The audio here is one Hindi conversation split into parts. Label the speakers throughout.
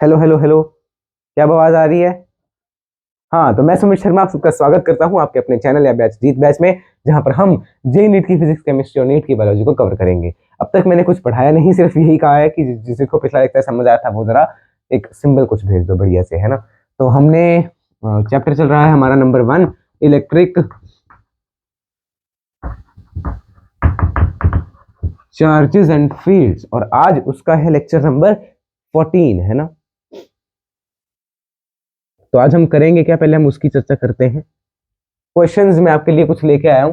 Speaker 1: Hello hello hello. क्या आवाज आ रही है? हाँ, तो मैं सुमित शर्मा आप सबका स्वागत करता हूँ आपके अपने चैनल या बैच जीत बैच में, जहाँ पर हम जे नीट की फिजिक्स केमिस्ट्री और नीट की बायोलॉजी को कवर करेंगे। अब तक मैंने कुछ पढ़ाया नहीं, सिर्फ यही कहा है कि जिसको पिछला लेक्चर समझ आया था वो जरा एक सिंबल कुछ भेज दो बढ़िया से, है ना। तो हमने चैप्टर चल रहा है हमारा number 1, electric charges and fields, और आज उसका है लेक्चर नंबर 14, है ना। तो आज हम करेंगे क्या, पहले हम उसकी चर्चा करते हैं। क्वेश्चंस मैं आपके लिए कुछ लेके आया हूं।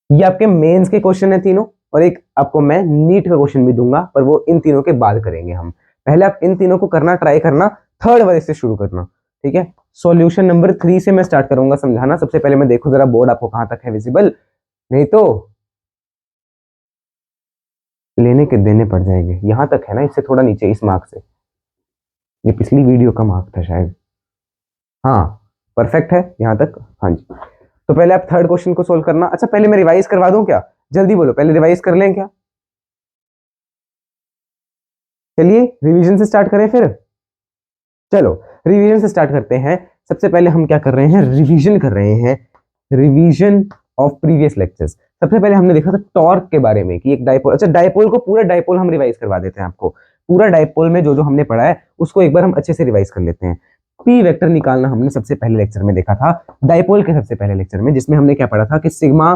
Speaker 1: ये आपके मेंस के क्वेश्चन है तीनों, और एक आपको मैं नीट का क्वेश्चन भी दूंगा, पर वो इन तीनों के बाद करेंगे हम। पहले आप इन तीनों को करना ट्राई करना, थर्ड वाले से शुरू करना, ठीक है। सॉल्यूशन नंबर 3 से मैं स्टार्ट करूंगा समझाना। सबसे पहले मैं देखूं जरा बोर्ड आपको कहां तक है विजिबल, नहीं तो लेने के देने पड़ जाएंगे। यहां तक है ना, इससे थोड़ा नीचे इस मार्क से, ये पिछली वीडियो का मार्क था शायद। हाँ, परफेक्ट है यहां तक। हाँ जी, तो पहले आप थर्ड क्वेश्चन को सोल्व करना। अच्छा, पहले मैं रिवाइज करवा दूं क्या? जल्दी बोलो, पहले रिवाइज कर लें क्या? चलिए रिवीजन से स्टार्ट करें फिर। चलो रिवीजन से स्टार्ट करते हैं। सबसे पहले हम क्या कर रहे हैं, रिवीजन कर रहे हैं, रिवीजन ऑफ प्रीवियस लेक्चर्स। सबसे पहले हमने देखा था टॉर्क के बारे में कि एक डायपोल, अच्छा डायपोल को पूरा डायपोल हम रिवाइज करवा देते हैं आपको। पूरा डायपोल में जो जो हमने पढ़ा है उसको एक बार हम अच्छे से रिवाइज कर लेते हैं। पी वेक्टर निकालना हमने सबसे पहले लेक्चर में देखा था, डायपोल के सबसे पहले लेक्चर में, जिसमें हमने क्या पढ़ा था कि सिग्मा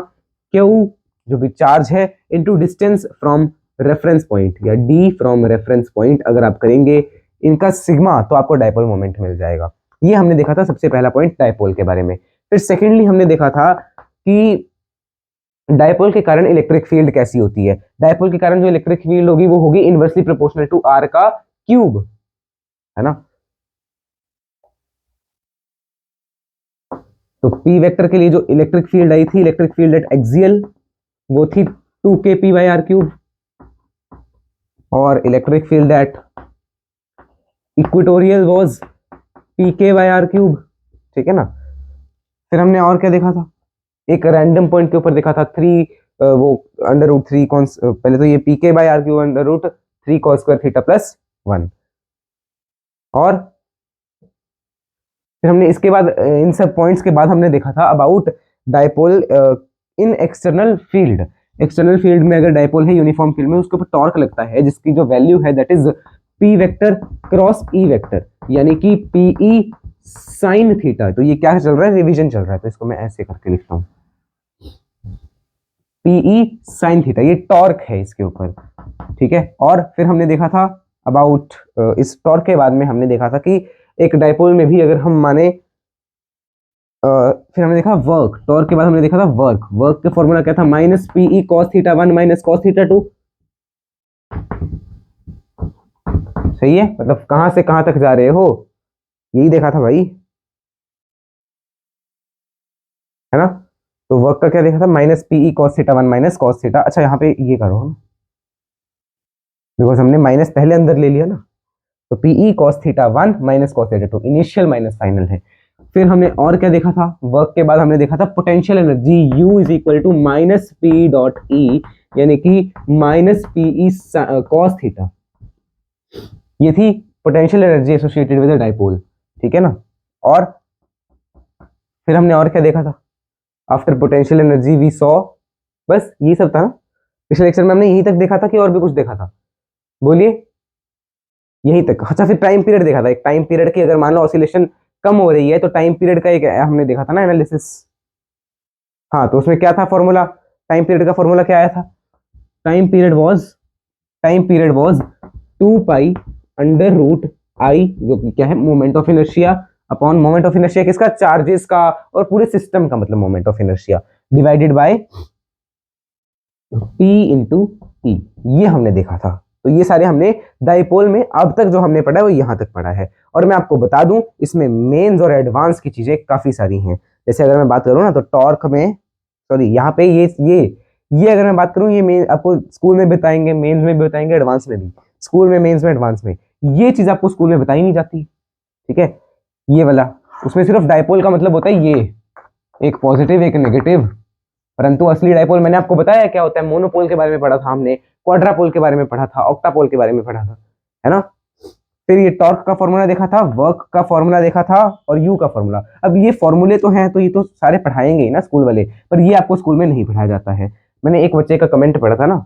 Speaker 1: क्यू जो भी चार्ज है into distance from reference point या डी फ्रॉम रेफरेंस पॉइंट, अगर आप करेंगे इनका सिग्मा तो आपको डायपोल मोमेंट मिल जाएगा। ये हमने देखा था सबसे पहला पॉइंट डायपोल के बारे में। फिर सेकेंडली हमने देखा था कि डायपोल के कारण इलेक्ट्रिक फील्ड कैसी होती है। डायपोल के कारण जो इलेक्ट्रिक फील्ड होगी वो होगी इनवर्सली प्रोपोर्शनल टू आर का क्यूब, है ना। तो पी वेक्टर के लिए जो इलेक्ट्रिक फील्ड आई थी, इलेक्ट्रिक फील्ड एट एक्सियल, वो थी 2k p by R cube, और electric field at equatorial was pk by R cube, ठीक है ना। फिर हमने और क्या देखा था, एक रैंडम पॉइंट के ऊपर देखा था 3 वो अंडर रूट 3 पहले तो ये pk by R cube under root 3 cos square theta plus 1। और फिर हमने इसके बाद इन सब पॉइंट्स के बाद हमने देखा था about dipole in external field. External field में अगर डायपोल है यूनिफॉर्म फील्ड में, उसके ऊपर टॉर्क लगता है जिसकी जो वैल्यू है that is P vector cross E vector, यानी कि पीई साइन थीटा। तो ये क्या चल रहा है, रिवीजन चल रहा है, तो इसको मैं ऐसे करके लिखता हूं, पीई साइन थीटा, ये टॉर्क है इसके ऊपर, ठीक है। और फिर हमने देखा था अबाउट इस टॉर्क के बाद में हमने देखा था कि एक डायपोल में भी अगर हम माने फिर हमने देखा वर्क, टॉर्क के बाद हमने देखा था वर्क। वर्क का फॉर्मूला क्या था, minus PE cos theta 1 minus cos theta 2। सही है, मतलब कहां से कहां तक जा रहे हो, यही देखा था भाई, है ना। तो वर्क का क्या देखा था, minus PE cos theta 1 minus cos theta. अच्छा यहाँ पे ये करो हम, बिकॉज हमने माइनस पहले अंदर ले लिया ना, तो PE cos theta 1 minus cos theta 2, initial minus final है। फिर हमने और क्या देखा था, वर्क के बाद हमने देखा था potential energy U is equal to minus P dot E, यानी कि माइनस पीई कॉस थीटा। ये थी potential energy associated with dipole, ठीक है ना। और फिर हमने और क्या देखा था, after potential energy we saw, बस ये सब था ना। पिछले लेक्चर में हमने यहीं तक देखा था कि और भी कुछ देखा था, बोलिए। यहीं तक। अच्छा, फिर टाइम पीरियड देखा था, एक टाइम पीरियड की अगर मान लो ऑसिलेशन कम हो रही है तो टाइम पीरियड का एक हमने देखा था ना एनालिसिस। हाँ, तो उसमें क्या था फॉर्मूला, टाइम पीरियड का फॉर्मूला क्या आया था, time period was 2 pi under root I, जो कि क्या है moment of inertia, upon moment of inertia किसका, चार्जेस का, और पूरे सिस्टम का मतलब moment of inertia, divided by P into E. ये हमने देखा था। तो ये सारे हमने डाइपोल में अब तक जो हमने पढ़ा है वो यहां तक पढ़ा है। और मैं आपको बता दूं इसमें मेंस और एडवांस की चीजें काफी सारी हैं। जैसे अगर मैं बात करूं ना तो टॉर्क में, सॉरी यहाँ पे ये अगर मैं बात करूं, ये मेन आपको स्कूल में बताएंगे, मेंस में भी बताएंगे, एडवांस में भी। स्कूल में, मेंस में, एडवांस में ये चीज आपको स्कूल में बताई नहीं जाती, ठीक है। ये वाला, उसमें सिर्फ डाइपोल का मतलब होता है ये, एक पॉजिटिव एक नेगेटिव, परंतु असली डाइपोल मैंने आपको बताया क्या होता है। मोनोपोल के बारे में पढ़ा था हमने, क्वाड्रापोल के बारे में पढ़ा था, ऑक्टापोल के बारे में पढ़ा था, है ना। फिर ये टॉर्क का फॉर्मूला देखा था, वर्क का फॉर्मूला देखा था और यू का फॉर्मूला। अब ये फॉर्मूले तो हैं, तो ये तो सारे पढ़ाएंगे ही ना स्कूल वाले, पर ये आपको स्कूल में नहीं पढ़ाया जाता है। मैंने एक बच्चे का कमेंट पढ़ा था ना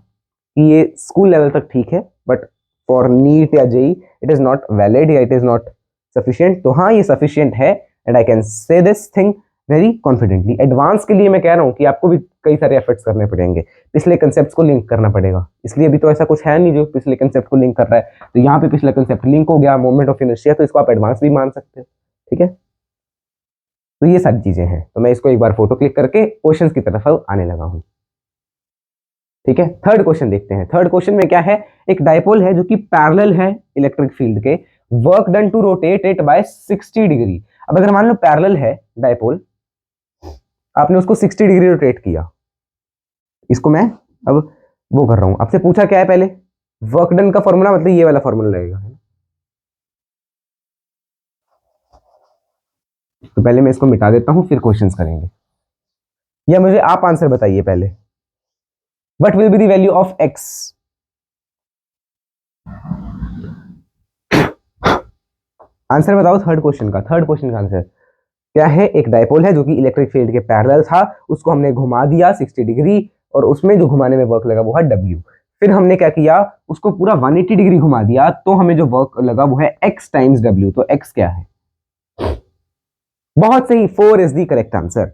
Speaker 1: कि ये स्कूल लेवल तक ठीक है, बट फॉर नीट या JEE it is not valid या इट इज नॉट सफिशिएंट। तो हाँ, ये सफिशिएंट है and I can say this thing very confidently. Advance के लिए मैं कह रहा हूँ कि आपको भी कई सारे एफर्ट्स करने पड़ेंगे, पिछले कंसेप्ट को लिंक करना पड़ेगा, इसलिए अभी तो ऐसा कुछ है नहीं जो पिछले कंसेप्ट को लिंक कर रहा है। तो यहाँ पे पिछला कंसेप्ट लिंक हो गया, मोमेंट ऑफ इनर्शिया, तो इसको आप एडवांस भी मान सकते हो। ठीक है, तो ये सारी चीजें हैं। तो मैं इसको एक बार फोटो क्लिक करके क्वेश्चन की तरफ आने लगा हूँ। ठीक है, थर्ड क्वेश्चन देखते हैं। थर्ड क्वेश्चन में क्या है, एक डायपोल है जो कि पैरेलल है इलेक्ट्रिक फील्ड के, work done to rotate it by 60 degree. अब अगर मान लो पैरेलल है डायपोल, आपने उसको 60 डिग्री रोटेट किया, इसको मैं अब वो कर रहा हूं। आपसे पूछा क्या है पहले, वर्क डन का फॉर्मूला, मतलब ये वाला फॉर्मूला लगेगा। तो पहले मैं इसको मिटा देता हूं, फिर क्वेश्चंस करेंगे, या मुझे आप आंसर बताइए पहले। What will be the value of x? Answer बताओ थर्ड क्वेश्चन का। थर्ड क्वेश्चन का आंसर क्या है, एक डायपोल है जो कि इलेक्ट्रिक फील्ड के पैरेलल था, उसको हमने घुमा दिया 60 डिग्री, और उसमें जो घुमाने में वर्क लगा वो है W। फिर हमने क्या किया, उसको पूरा 180 डिग्री घुमा दिया, तो हमें जो वर्क लगा वो है x टाइम्स W। तो x क्या है? बहुत सही, 4 इज द करेक्ट आंसर।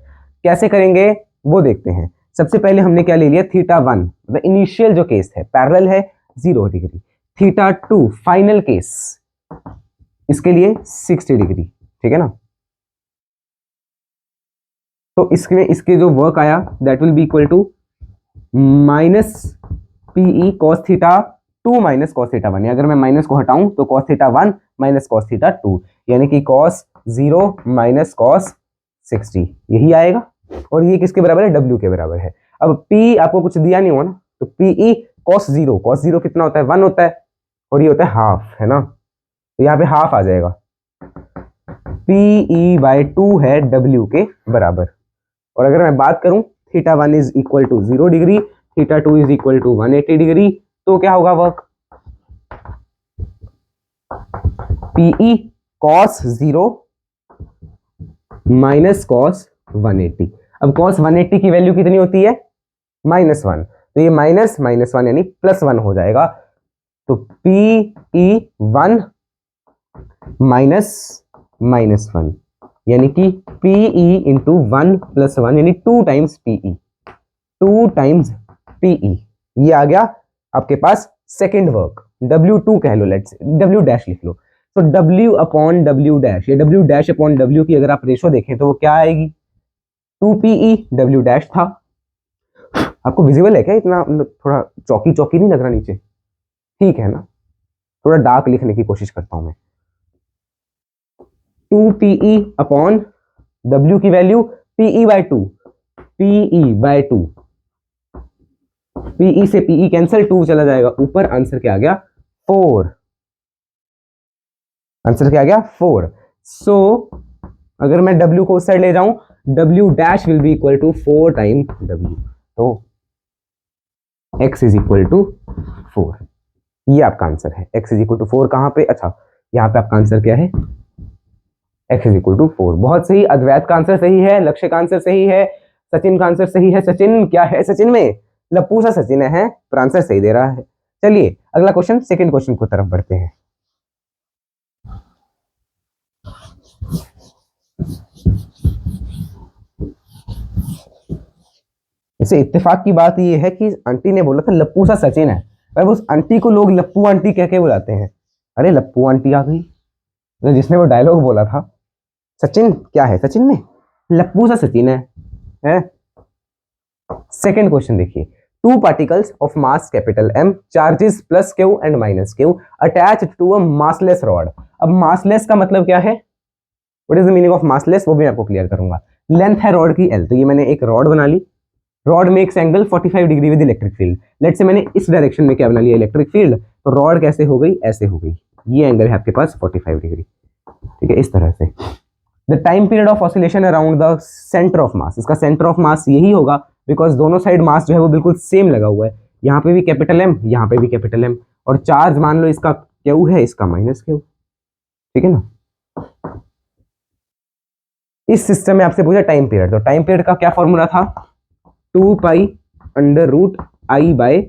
Speaker 1: कैसे करेंगे वो देखते हैं। सबसे पहले हमने क्या ले लिया, θ1 मतलब इनिशियल जो केस है, पैरेलल है 0 डिग्री, θ2 फाइनल केस, इसके लिए 60 डिग्री। ठीक है ना, तो इसमें इसके जो वर्क आया that will be equal to minus PE cos theta 2 minus cos theta 1। अगर मैं माइनस को हटाऊं तो cos theta 1 minus cos theta 2, यानी कि कॉस 0 माइनस कॉस 60, यही आएगा। और ये किसके बराबर है, W के बराबर है। अब P आपको कुछ दिया नहीं हुआ ना, तो पीई कॉस 0, कॉस 0 कितना होता है, 1 होता है, और ये होता है हाफ, है ना, तो यहाँ पे हाफ आ जाएगा। PE बाय 2 है W के बराबर। और अगर मैं बात करूं θ1 is equal to 0 degree, θ2 is equal to 180 degree, तो क्या होगा work, PE cos 0 minus cos 180। अब cos 180 की वैल्यू कितनी होती है, -1, तो ये माइनस माइनस 1 यानी +1 हो जाएगा। तो PE1 माइनस -1 यानी कि PE इंटू 1 + 1 यानी 2 टाइम्स PE, 2 टाइम्स PE। ये आ गया आपके पास सेकेंड वर्क, W2 कह लो, लेट्स W डैश लिख लो। तो W अपॉन W डैश, या W डैश अपॉन W की अगर आप रेशो देखें तो वो क्या आएगी, 2PE, W डैश था। आपको विजिबल है क्या इतना, थोड़ा चौकी चौकी नहीं लग रहा नीचे, ठीक है ना, थोड़ा डार्क लिखने की कोशिश करता हूं मैं। 2PE अपॉन W की value PE by 2, PE by 2, PE से PE कैंसिल, 2 चला जाएगा ऊपर, आंसर क्या आ गया 4। आंसर क्या आ गया 4। सो अगर मैं W को उस साइड ले जाऊं, W dash will be equal to 4 time W, तो x इज इक्वल टू 4। ये आपका आंसर है, x इज इक्वल टू 4 कहां पे, अच्छा यहां पे आपका आंसर क्या है, x इज इक्वल टू 4। बहुत सही, अद्वैत का आंसर सही है, लक्ष्य का आंसर सही है, सचिन का आंसर सही है। सचिन क्या है, सचिन में लप्पू सा सचिन है, पर आंसर सही दे रहा है। चलिए अगला क्वेश्चन, सेकंड क्वेश्चन की तरफ बढ़ते हैं। इसे इत्तेफाक की बात यह है कि आंटी ने बोला था लप्पू सा सचिन है, पर उस आंटी को लोग लप्पू आंटी कह के बुलाते हैं। अरे लप्पू आंटी आ गई, तो जिसने वो डायलॉग बोला था, सचिन क्या है, सचिन में लप्पू सा सचिन है? सेकेंड क्वेश्चन देखिए, 2 particles of mass capital M, charges plus Q and minus Q attached to a massless rod। अब massless का मतलब क्या है, what is the meaning of massless, वो भी मैं आपको क्लियर करूंगा। लेंथ है रॉड की L, तो ये मैंने एक रॉड बना ली, rod makes angle 45 degree with electric field. Let's say मैंने इस डायरेक्शन में क्या बना लिया, इलेक्ट्रिक फील्ड, तो रॉड कैसे हो गई, ऐसे हो गई, ये एंगल है आपके पास 45 डिग्री, ठीक है, इस तरह से। The time period of oscillation around the centre of mass, इसका सेंटर ऑफ मास यही होगा, बिकॉज दोनों साइड मास जो है वो बिल्कुल सेम लगा हुआ है, यहाँ पे भी कैपिटल M, यहाँ पे भी कैपिटल M, और चार्ज मान लो इसका Q है, इसका माइनस Q, ठीक है ना। इस सिस्टम में आपसे पूछा टाइम पीरियड, तो टाइम पीरियड का क्या फॉर्मूला था, 2 pi under root I by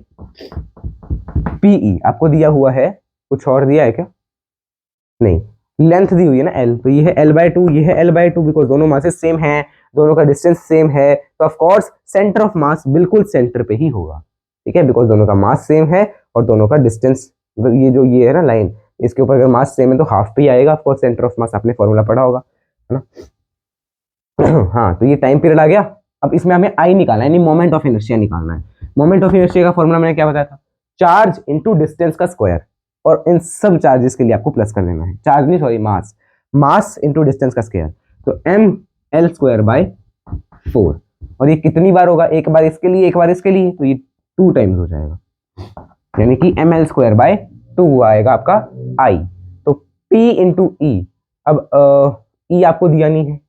Speaker 1: PE. आपको दिया हुआ है, कुछ और दिया है क्या, नहीं, लेंथ दी हुई है ना एल, तो ये है एल बाय टू, ये है एल बाय टू, बिकॉज दोनों मासेस सेम हैं, दोनों का डिस्टेंस सेम है, तो of course centre of mass बिल्कुल सेंटर पे ही होगा, ठीक है, बिकॉज दोनों का मास सेम है और दोनों का डिस्टेंस, ये जो ये है ना लाइन, इसके ऊपर अगर मास सेम है तो हाफ पे ही आएगा, of course centre of mass आपने फॉर्मूला पढ़ा होगा, है ना। हाँ, तो ये टाइम पीरियड आ गया। अब इसमें हमें आई निकालना है, यानी मोमेंट ऑफ इनर्शिया निकालना है। मोमेंट ऑफ इनर्शिया का फॉर्मूला मैंने क्या बताया था, चार्ज इनटू डिस्टेंस का स्क्वायर, और इन सब चार्जेस के लिए आपको प्लस कर देना है, चार्ज नहीं sorry mass, mass into distance का स्क्वायर, तो एम एल स्क्वायर बाय 4, और ये कितनी बार होगा, एक बार इसके लिए एक बार इसके लिए, तो ये 2 टाइम्स हो जाएगा, यानी कि एम एल स्क्वायर बाय 2 आएगा आपका आई, तो पी इंटू ई, अब ई आपको दिया नहीं है,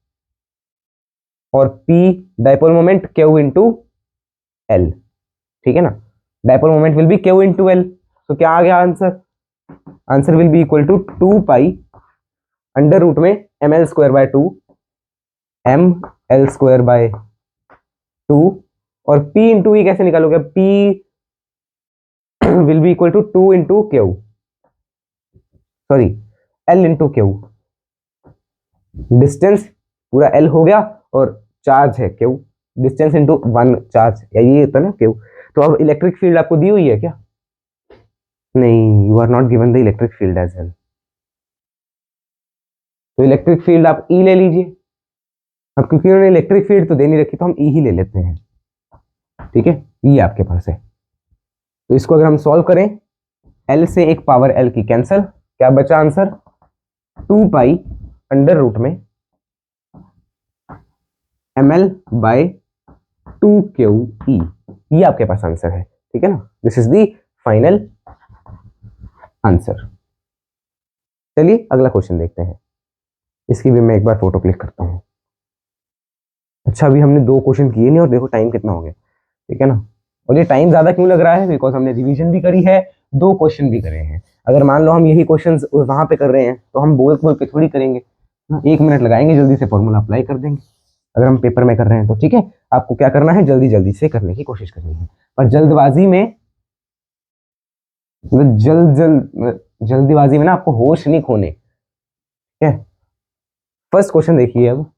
Speaker 1: और P dipole moment Q into L, ठीक है ना, dipole moment will be Q into L, तो क्या आ गया answer, answer will be equal to 2 pi under root में M L square by 2 M L square by 2, और P इंटू ई कैसे निकालोगे, P will be equal to 2 into Q, sorry L into Q, distance पूरा L हो गया और चार्ज है Q, डिस्टेंस इंटू 1 चार्ज, या ये होता है ना Q। तो अब इलेक्ट्रिक फील्ड आपको दी हुई है क्या, नहीं, you are not given the electric field as well, तो इलेक्ट्रिक फील्ड आप E ले लीजिए। अब क्योंकि उन्होंने इलेक्ट्रिक फील्ड तो दे नहीं रखी, तो हम E ही ले लेते हैं, ठीक है, E आपके पास है, तो इसको अगर हम सॉल्व करें, L से एक पावर L की कैंसल, क्या बचा आंसर, 2 पाई अंडर रूट में ml बाय 2QE, ये आपके पास आंसर है, ठीक है ना, this is the final answer. चलिए अगला क्वेश्चन देखते हैं, इसकी भी मैं एक बार फोटो क्लिक करता हूँ। अच्छा, अभी हमने 2 क्वेश्चन किए नहीं और देखो टाइम कितना हो गया, ठीक है ना, और ये टाइम ज्यादा क्यों लग रहा है, बिकॉज हमने रिवीजन भी करी है, 2 क्वेश्चन भी करे हैं। अगर मान लो हम यही क्वेश्चन वहां पे कर रहे हैं तो हम बोल बोल के थोड़ी करेंगे, 1 मिनट लगाएंगे, जल्दी से फॉर्मूला अप्लाई कर देंगे। अगर हम पेपर में कर रहे हैं तो ठीक है, आपको क्या करना है, जल्दी जल्दी से करने की कोशिश करनी है, पर जल्दबाजी में, जल्दीबाजी में ना आपको होश नहीं खोने, ठीक है। फर्स्ट क्वेश्चन देखिए, अब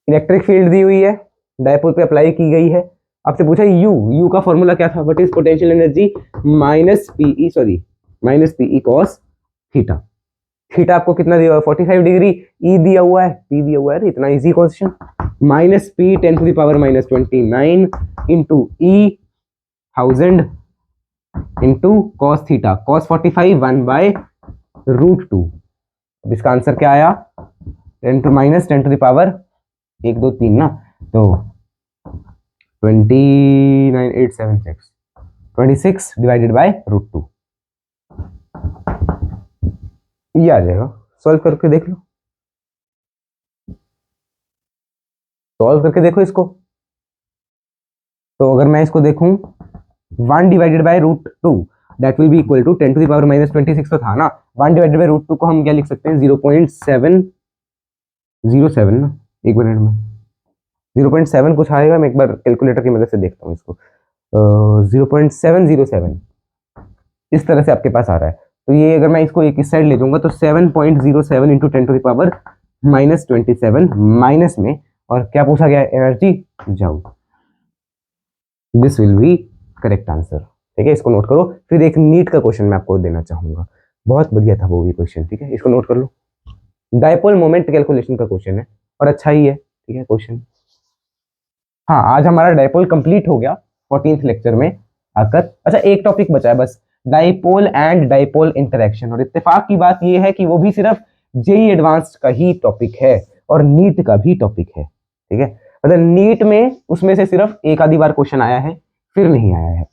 Speaker 1: इलेक्ट्रिक फील्ड दी हुई है, डायपोल पे अप्लाई की गई है, आपसे पूछा यू का फॉर्मूला क्या था, what is potential energy, minus PE cos theta, theta आपको कितना दिया हुआ है, 45 डिग्री, ई दिया हुआ है, पी दिया हुआ है, इतना easy question, minus P 10 to the power minus 29 into E 1000 into cos theta, cos 45 1 by root 2, अब इसका आंसर क्या आया, 10 to minus 10 to the power 1 2 3 ना, तो 29876, 26 डिवाइडेड बाय रूट 2, ये आ जाएगा, सॉल्व करके देख लो, सॉल्व करके देखो इसको, तो अगर मैं इसको देखूं 1 divided by root 2 that will be equal to 10 to the power minus 26 तो था ना, 1 डिवाइडेड बाय रूट 2 को हम क्या लिख सकते हैं, 0.707 ना, एक मिनट में 0.7 कुछ आएगा, मैं एक बार कैलकुलेटर की मदद से देखता हूँ इसको, 0.707 इस तरह से आपके पास आ रहा है, तो ये अगर मैं इसको एक इस साइड ले जाऊंगा तो 7.07 into 10 to the power minus 27 minus में, और क्या पूछा गया, energy joule, this will be correct answer, ठीक है, इसको नोट करो। फिर एक नीट का क्वेश्चन मैं आपको देना चाहूंगा, बहुत बढ़िया था वो भी क्वेश्चन, ठीक है, इसको नोट कर लो, डायपोल मोमेंट कैलकुलेशन का क्वेश्चन है और अच्छा ही है, ठीक है क्वेश्चन। हाँ, आज हमारा डायपोल कंप्लीट हो गया 14th लेक्चर में आकर। अच्छा, एक टॉपिक बचा है बस, डायपोल एंड डायपोल इंटरेक्शन, और इत्तेफाक की बात यह है कि वो भी सिर्फ जेई एडवांस्ड का ही टॉपिक है और नीट का भी टॉपिक है, ठीक है, मतलब नीट में उसमें से सिर्फ एक आधी बार क्वेश्चन आया है, फिर नहीं आया है,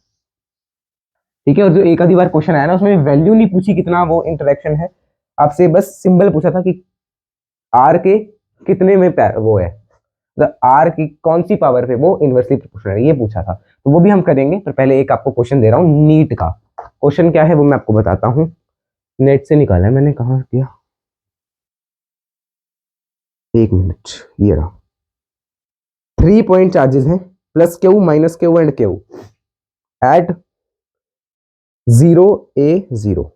Speaker 1: ठीक है, और जो एक आधी बार क्वेश्चन आया ना, उसमें वैल्यू नहीं पूछी कितना वो इंटरेक्शन है, आपसे बस सिंबल पूछा था कि आर के कितने में वो है, आर की कौन सी पावर पे वो इनवर्सली प्रोपोर्शनल है, ये पूछा था, तो वो भी हम करेंगे, पर पहले एक आपको क्वेश्चन दे रहा हूँ नीट का। क्वेश्चन क्या है वो मैं आपको बताता हूँ, नेट से निकाला है मैंने, कहाँ किया, एक मिनट, ये रहा। 3 पॉइंट चार्जेस हैं, plus Q minus Q and Q at 0 A 0,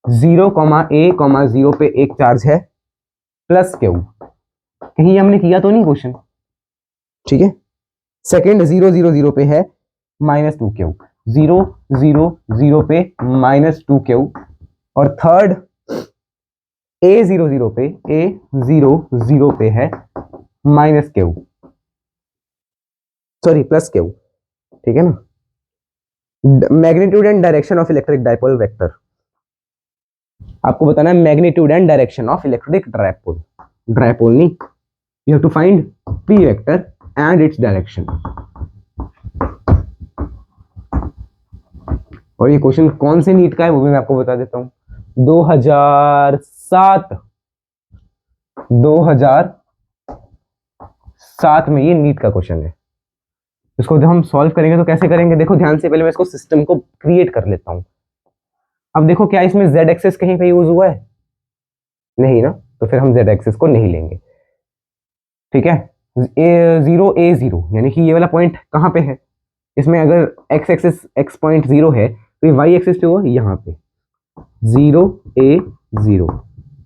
Speaker 1: 0 A 0 पे एक चार्ज है, प्लस क्यू, कहीं हमने किया तो नहीं क्वेश्चन, ठीक है। सेकेंड 0 0 0 पे है -2 क्यू, 0 0 0 पे -2 क्यू, और थर्ड A 0 0 पे है -क्यू, सॉरी प्लस क्यू, ठीक है ना। Magnitude and direction of electric dipole vector, आपको बताना है magnitude and direction of electric dipole, dipole नहीं, you have to find P vector and its direction. और ये क्वेश्चन कौन से नीट का है वो भी मैं आपको बता देता हूँ, 2007 में ये नीट का क्वेश्चन है। इसको जब हम सॉल्व करेंगे तो कैसे करेंगे, देखो ध्यान से, पहले मैं इसको सिस्टम को क्रिएट कर लेता हूं। अब देखो क्या इसमें z एक्सेस कहीं पे यूज हुआ है, नहीं ना, तो फिर हम z एक्सेस को नहीं लेंगे, ठीक है। 0 A 0 यानी कि ये वाला पॉइंट कहाँ पे है, इसमें अगर x एक्सेस x पॉइंट 0 है तो ये y एक्सेस पे हो यहाँ पे 0 A 0,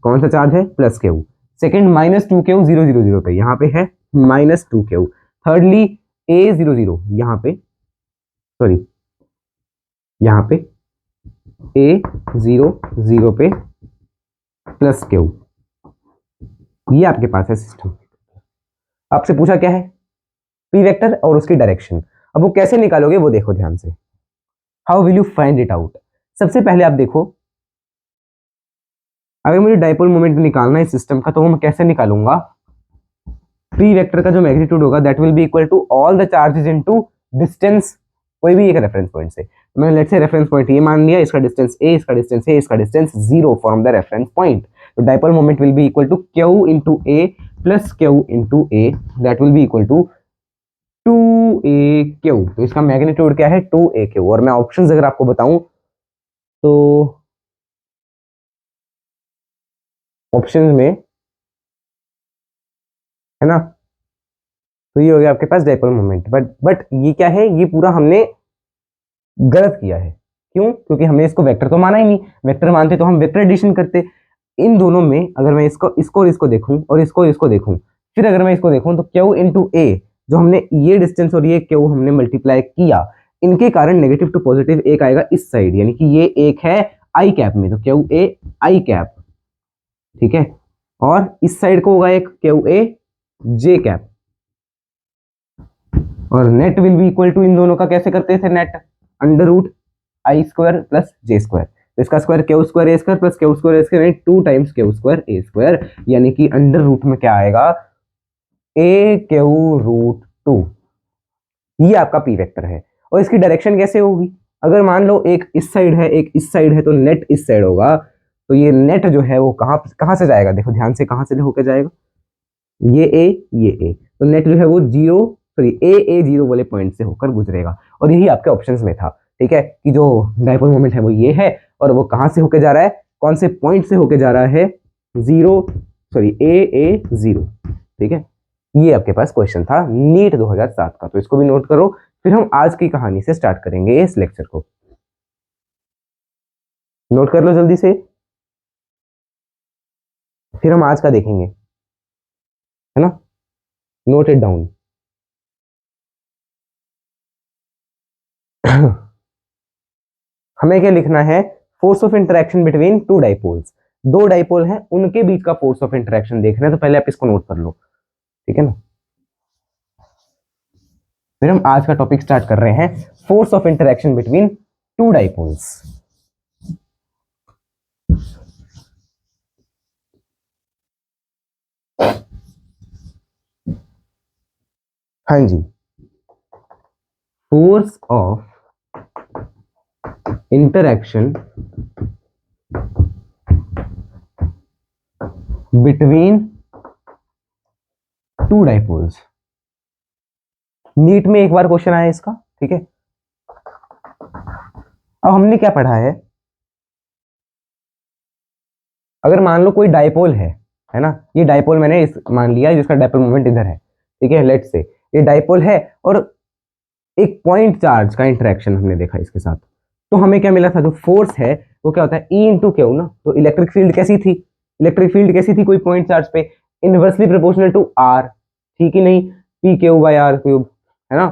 Speaker 1: कौन सा चार्ज है, प्लस क्यू। सेकेंड -2 क्यू 0 0 0 पे, यहाँ पे है -2 क्यू। थर्डली A 0 0 यहाँ पे, सॉरी यहाँ पे A 0 0 पे प्लस क्यू, ये आपके पास है सिस्टम। आपसे पूछा क्या है, पी वेक्टर और उसकी डायरेक्शन। अब वो कैसे निकालोगे वो देखो ध्यान से, how will you find it out. सबसे पहले आप देखो, अगर मुझे डायपोल मोमेंट निकालना है सिस्टम का तो वो मैं कैसे निकालूंगा, पी वेक्टर का जो मैग्नीट्यूड होगा that will be equal to all the charges into distance, कोई भी एक रेफरेंस पॉइंट से। तो मैंने लेट्स से रेफरेंस पॉइंट ये मान लिया, इसका डिस्टेंस a, इसका डिस्टेंस a, इसका distance 0 from the reference point. तो dipole moment will be equal to q into a plus q into a, that will be equal to 2aq। तो इसका मैग्नीट्यूड क्या है, 2aq। और मैं ऑप्शंस अगर आपको बताऊं तो ऑप्शंस में है ना, तो ये हो गया आपके पास डायपोल मोमेंट। बट ये क्या है, ये पूरा हमने गलत किया है। क्यों, क्योंकि हमने इसको वेक्टर तो माना ही नहीं, वेक्टर मानते तो हम वेक्टर एडिशन करते। इन दोनों में अगर मैं इसको और इसको देखूं और इसको देखूं, फिर अगर मैं इसको देखूं तो क्यू इंटू ए, जो हमने ये डिस्टेंस और ये क्यू हमने मल्टीप्लाई किया, इनके कारण नेगेटिव टू पॉजिटिव एक आएगा इस साइड, यानी कि ये एक है आई कैप में, तो क्यू ए आई कैप, ठीक है। और इस साइड को होगा एक क्यू ए जे कैप, और net will be equal to, इन दोनों का कैसे करते थे net, under root I square plus J square, तो इसका square Q square A square plus Q square A square, 2 times Q square A square, यानी कि अंडर रूट में क्या आएगा, ए क्यू रूट 2। ये आपका पी वेक्टर है। और इसकी डायरेक्शन कैसे होगी, अगर मान लो एक इस साइड है एक इस साइड है, तो नेट इस साइड होगा, तो ये नेट जो है वो कहाँ कहाँ से जाएगा, देखो ध्यान से, कहाँ से होकर जाएगा, ये ए, तो नेट जो है वो 0 सॉरी ए 0 वाले पॉइंट से होकर गुजरेगा। और यही आपके ऑप्शंस में था, ठीक है, कि जो डायपोल मोमेंट है वो ये है, और वो कहाँ से होकर जा रहा है, कौन से पॉइंट से होकर जा रहा है, ए 0, ठीक है। ये आपके पास क्वेश्चन था नीट 2007 का, तो इसको भी नोट करो। फिर हम आज की कहानी से स्टार्ट करेंगे इस लेक्चर को, नोट कर लो जल्दी से, फिर हम आज का देखेंगे, है ना, नोट इट डाउन। हमें क्या लिखना है, force of interaction between two dipoles, दो डाइपोल हैं उनके बीच का फोर्स ऑफ इंटरेक्शन देखना है, तो पहले आप इसको नोट कर लो, ठीक है ना। फिर हम आज का टॉपिक स्टार्ट कर रहे हैं, force of interaction between two dipoles. हाँ जी, force of interaction between two dipoles, NEET में एक बार क्वेश्चन आया इसका, ठीक है। अब हमने क्या पढ़ा है, अगर मान लो कोई डायपोल है ना, ये डायपोल मैंने इस मान लिया जिसका डायपोल मोमेंट इधर है, ठीक है, लेट्स से ये डायपोल है और एक पॉइंट चार्ज का इंटरेक्शन हमने देखा इसके साथ, तो हमें क्या मिला था, जो फोर्स है वो क्या होता है E इंटू क्यू ना। तो इलेक्ट्रिक फील्ड कैसी थी, इलेक्ट्रिक फील्ड कैसी थी कोई पॉइंट चार्ज पे, इनवर्सली प्रोपोर्शनल टू आर, ठीक ही नहीं, P Q by R cube, है ना,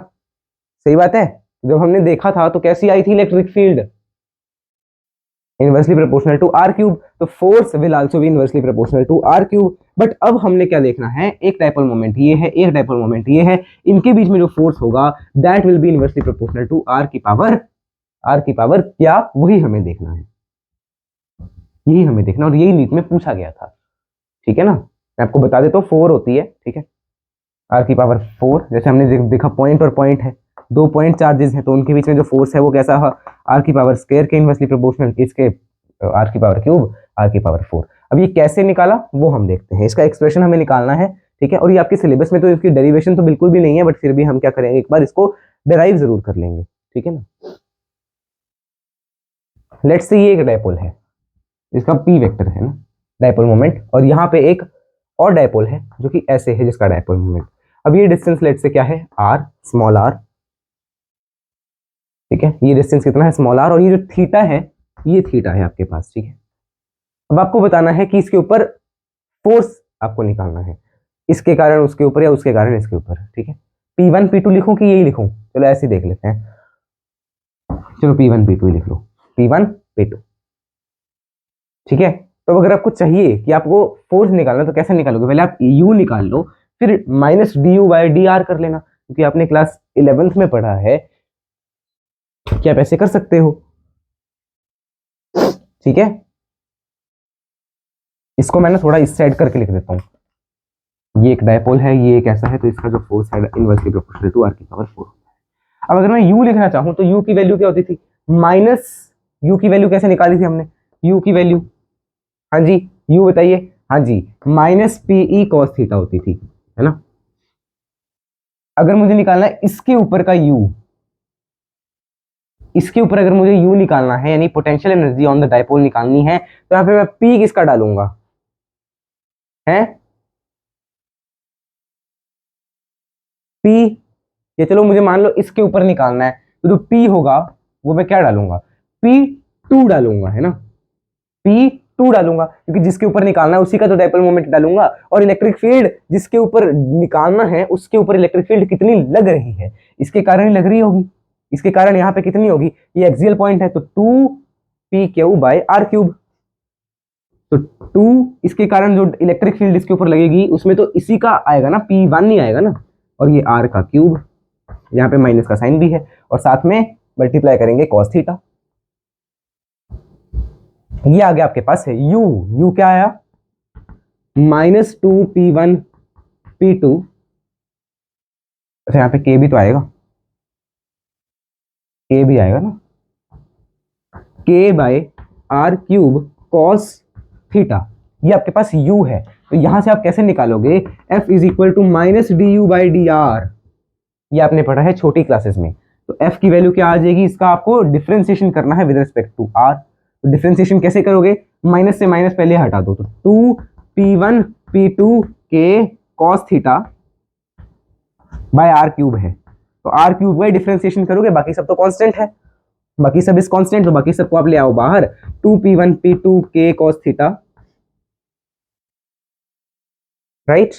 Speaker 1: सही बात है। जब हमने देखा था तो कैसी आई थी electric field, inversely proportional to R cube, तो force will also be inversely proportional to R cube. But अब हमने क्या देखना है, एक डायपोल मोमेंट ये है, एक डायपोल मोमेंट ये है, इनके बीच में जो फोर्स होगा that will be inversely proportional to R की पावर क्या, वही हमें देखना है, यही हमें देखना, और यही नीट में पूछा गया था, ठीक है ना। मैं आपको बता देता हूँ 4 होती है, ठीक है, आर की पावर 4, जैसे हमने देखा पॉइंट और पॉइंट है, दो पॉइंट चार्जेस हैं तो उनके बीच में जो फोर्स है वो कैसा है, आर की पावर स्क्वायर के इनवर्सली प्रोपोर्शनल, किसके, आर की पावर क्यूब, आर की पावर 4। अब ये कैसे निकाला वो हम देखते हैं, इसका एक्सप्रेशन हमें निकालना है, ठीक है, और ये आपके सिलेबस में तो इसकी डेरिवेशन तो बिल्कुल भी नहीं है, बट फिर भी हम क्या करेंगे, एक बार इसको डेराइव जरूर कर लेंगे, ठीक है ना। लेट्स से ये एक डायपोल है, इसका पी वेक्टर है ना, डायपोल मोमेंट, और यहाँ पे एक और डायपोल है जो कि ऐसे है जिसका डायपोल मोमेंट। अब ये डिस्टेंस लेट से क्या है, आर, स्मॉल आर, ठीक है, ये डिस्टेंस कितना है, स्मॉल आर, और ये जो थीटा है ये थीटा है आपके पास, ठीक है। अब आपको बताना है कि इसके ऊपर फोर्स आपको निकालना है, इसके कारण उसके ऊपर या उसके कारण इसके ऊपर, ठीक है। P1 P2 लिखूं कि यही लिखूं, चलो ऐसे ही देख लेते हैं, चलो P1 P2 लिख लो, P1 P2, ठीक है। तो अगर आपको चाहिए कि आपको फोर्स निकालना तो कैसे निकालोगे, पहले आप U निकाल लो, फिर माइनस DU बाई DR कर लेना, क्योंकि आपने क्लास 11th में पढ़ा है कि आप ऐसे कर सकते हो, ठीक है। इसको मैंने थोड़ा इस साइड करके लिख देता हूँ, ये एक डायपोल है, ये एक ऐसा है, तो इसका जो फोर्स है इनवर्सली प्रोपोर्शनल टू आर की पावर 4। अब अगर मैं U लिखना चाहूं तो U की वैल्यू क्या होती थी, माइनस, U की वैल्यू कैसे निकाली थी हमने, U की वैल्यू, हाँ जी, U बताइए, हाँ जी, माइनस PE कॉस थीटा होती थी, है ना। अगर मुझे निकालना है इसके ऊपर का U, इसके ऊपर अगर मुझे U निकालना है, यानी potential energy on the dipole निकालनी है, तो यहाँ पे मैं P किसका डालूंगा, है P, ये चलो मुझे मान लो इसके ऊपर निकालना है, तो जो P होगा वो मैं क्या डालूंगा, P2 डालूंगा, है ना, P2 डालूंगा, क्योंकि जिसके ऊपर निकालना है उसी का तो डायपोल मोमेंट डालूंगा, और इलेक्ट्रिक फील्ड जिसके ऊपर निकालना है उसके ऊपर इलेक्ट्रिक फील्ड कितनी लग रही है, इसके कारण ही लग रही होगी, इसके कारण यहाँ पे कितनी होगी, ये एक्सियल पॉइंट है तो 2PQ बाय आर क्यूब, तो 2 इसके कारण जो इलेक्ट्रिक फील्ड इसके ऊपर लगेगी उसमें तो इसी का आएगा ना, P1 नहीं आएगा ना, और ये आर का क्यूब, यहाँ पे माइनस का साइन भी है, और साथ में मल्टीप्लाई करेंगे कॉस थीटा, ये आ गया आपके पास है यू क्या आया, -2P1P2, अच्छा यहाँ पे के भी तो आएगा, के भी आएगा ना, K by R cube cos theta, ये आपके पास u है, तो यहां से आप कैसे निकालोगे, F is equal to minus DU/DR, ये आपने पढ़ा है छोटी क्लासेस में, तो F की वैल्यू क्या आ जाएगी, इसका आपको डिफरेंशिएशन करना है विद रिस्पेक्ट टू R, तो डिफरेंशिएशन कैसे करोगे, माइनस से माइनस पहले हटा दो, तो 2P1P2 के cos theta by R cube है, तो आर क्यूब बाय डिफरेंशिएशन करोगे, बाकी सब तो कांस्टेंट है, बाकी सब इस कांस्टेंट, तो बाकी सबको आप ले आओ बाहर, 2P1P2 के cos theta, right,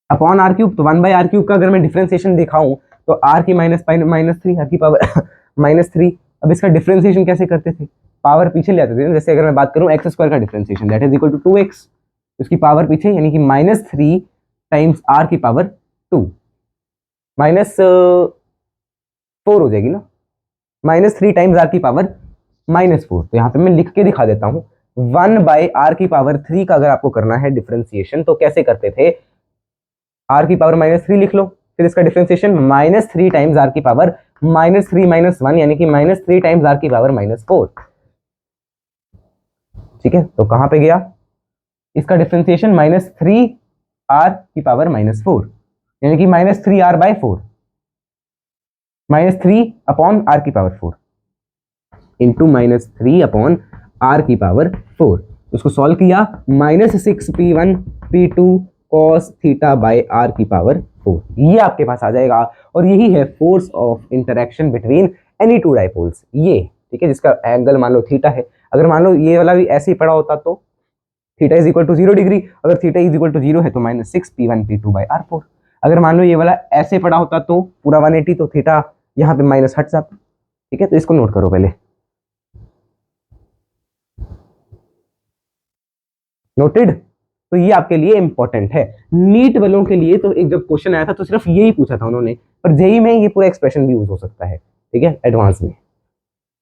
Speaker 1: upon R cube, तो 1/r³ का अगर मैं डिफरेंशिएशन दिखाऊं तो r की -3 आर की पावर -3, अब इसका डिफरेंशिएशन कैसे करते थे, पावर पीछे ले आते थे, जैसे अगर मैं बात करूं x² का differentiation that is equal to 2x, उसकी पावर पीछे यानी कि -3 टाइम्स r की पावर 2, -4 हो जाएगी ना, -3 टाइम्स r की पावर -4, तो यहाँ पे मैं लिख के दिखा देता हूँ, 1/r की पावर 3 का अगर आपको करना है डिफरेंशिएशन तो कैसे करते थे, r की पावर -3 लिख लो, फिर इसका डिफरेंशिएशन -3 टाइम्स r की पावर -3 - 1 यानी कि -3 टाइम्स r की पावर -4, ठीक है, तो कहां पे गया इसका डिफरेंशिएशन, -3 r की पावर -4 यानी कि -3r/4, -3 अपॉन r की पावर 4, इंटू -3/r⁴ उसको सॉल्व किया -6p1p2 cos theta by r⁴ ये आपके पास आ जाएगा और यही है force of interaction between any two dipoles ये, ठीक है, जिसका एंगल मान लो थीटा है। अगर मान लो ये वाला भी ऐसे ही पड़ा होता तो theta is equal to 0 degree, अगर थीटा इज इक्वल टू 0 है तो -6p1p2/r⁴। अगर मान लो ये वाला ऐसे पड़ा होता तो पूरा 180 तो थीटा यहाँ पे माइनस हट जाता, ठीक है। तो इसको नोट करो पहले, नोटेड। तो ये आपके लिए इंपॉर्टेंट है। नीट वालों के लिए तो एक जब क्वेश्चन आया था तो सिर्फ यही पूछा था उन्होंने, पर जेई में ये पूरा एक्सप्रेशन भी यूज हो सकता है, ठीक है, एडवांस में।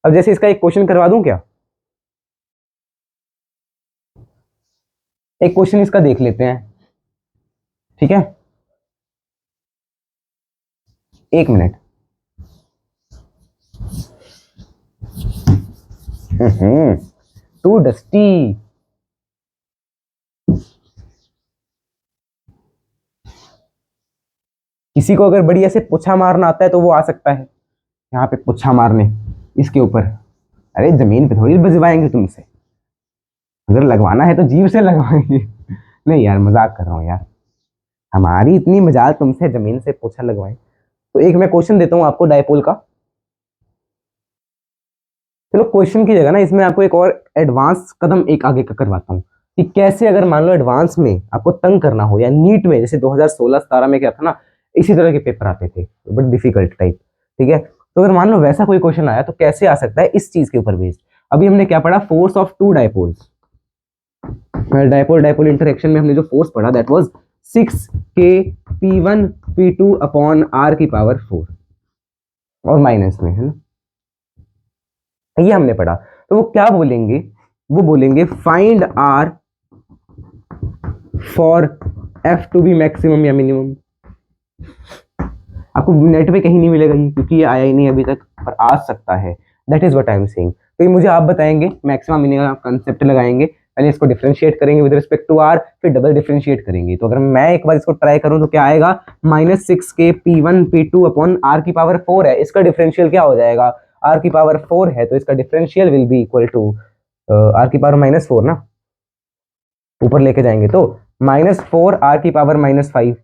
Speaker 1: अब जैसे इसका एक क्वेश्चन करवा दूं क्या, एक क्वेश्चन इसका देख लेते हैं, ठीक है, एक मिनट। टू डस्टी, किसी को अगर बढ़िया से पुच्छा मारना आता है तो वो आ सकता है यहाँ पे पुच्छा मारने इसके ऊपर। अरे जमीन पे थोड़ी बजवाएंगे तुमसे, अगर लगवाना है तो जीव से लगवाएंगे। नहीं यार मजाक कर रहा हूँ यार, हमारी इतनी मजाल तुमसे जमीन से पूछा लगवाएं। तो एक मैं क्वेश्चन देता हूँ आपको डायपोल का। चलो क्वेश्चन की जगह ना इसमें आपको एक और एडवांस कदम एक आगे का करवाता हूँ कि कैसे अगर मान लो एडवांस में आपको तंग करना हो या नीट में जैसे 2016-17 में क्या था ना, इसी तरह के पेपर आते थे बट डिफिकल्ट टाइप, ठीक है। तो अगर मान लो वैसा कोई क्वेश्चन आया तो कैसे आ सकता है इस चीज के ऊपर बेस्ड। अभी हमने क्या पढ़ा, force of two dipoles. Dipole dipole interaction में हमने जो फोर्स पढ़ा दैट वाज 6k p1p2/r⁴ और माइनस में है ना, ये हमने पढ़ा। तो वो क्या बोलेंगे, वो बोलेंगे find r for f to be maximum या मिनिमम। आपको नेट पे कहीं नहीं मिलेगा ये क्योंकि ये आया ही नहीं अभी तक, पर आ सकता है, that is what I am saying. तो ये मुझे आप बताएंगे, मैक्सिमम मिनिमम कंसेप्ट लगाएंगे, पहले इसको डिफरेंशिएट करेंगे विद रिस्पेक्ट टू आर, फिर डबल डिफरेंशिएट करेंगे। तो अगर मैं एक बार इसको ट्राई करूं तो क्या आएगा, -6k p1p2/r⁴ है, इसका डिफरेंशियल क्या हो जाएगा, r⁴ है तो इसका differential will be equal to r⁻⁻4 ना, ऊपर लेके जाएंगे तो -4r⁻⁻5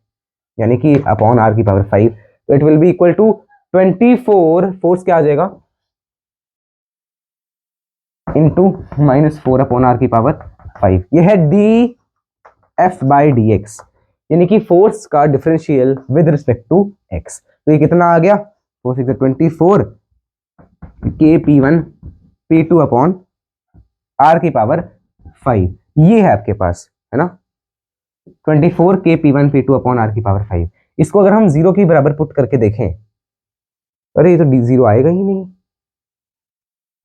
Speaker 1: यानी कि अपॉन r⁵, तो it will be equal to 24 force क्या आ जाएगा इंटू -4/r⁵। ये है df/dx यानी कि फोर्स का differential with respect to x। तो ये कितना आ गया, 24 kp1p2/r⁵। ये है आपके पास है ना, 24 kp1p2/r⁵। इसको अगर हम 0 के बराबर पुट करके देखें, अरे ये तो 0 आएगा ही नहीं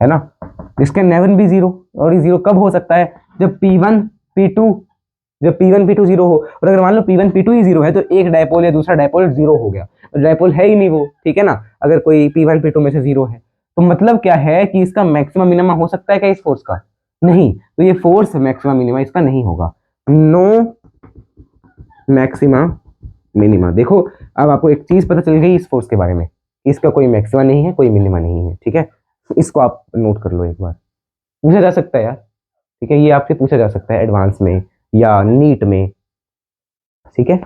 Speaker 1: है ना, इसका नेवर बी 0। और ये 0 कब हो सकता है, जब P1 P2 0 हो। और अगर मान लो P1 P2 ही 0 है तो एक डायपोल या दूसरा डायपोल 0 हो गया, तो डायपोल है ही नहीं वो, ठीक है ना। अगर कोई P1 P2 में से 0 है तो मतलब क्या है कि इसका मैक्सिमम मिनिमम हो सकता है क्या इस फोर्स का, नहीं। तो ये फोर्स मैक्सिमम मिनिमम इसका नहीं होगा, नो मैक्सिमा मिनिमा। देखो अब आपको एक चीज पता चल गई इस फोर्स के बारे में, इसका कोई मैक्सिमा नहीं है, कोई मिनिमा नहीं है, ठीक है। इसको आप नोट कर लो एक बार, पूछा जा सकता है यार, ठीक है, ये आपसे पूछा जा सकता है एडवांस में या नीट में, ठीक है।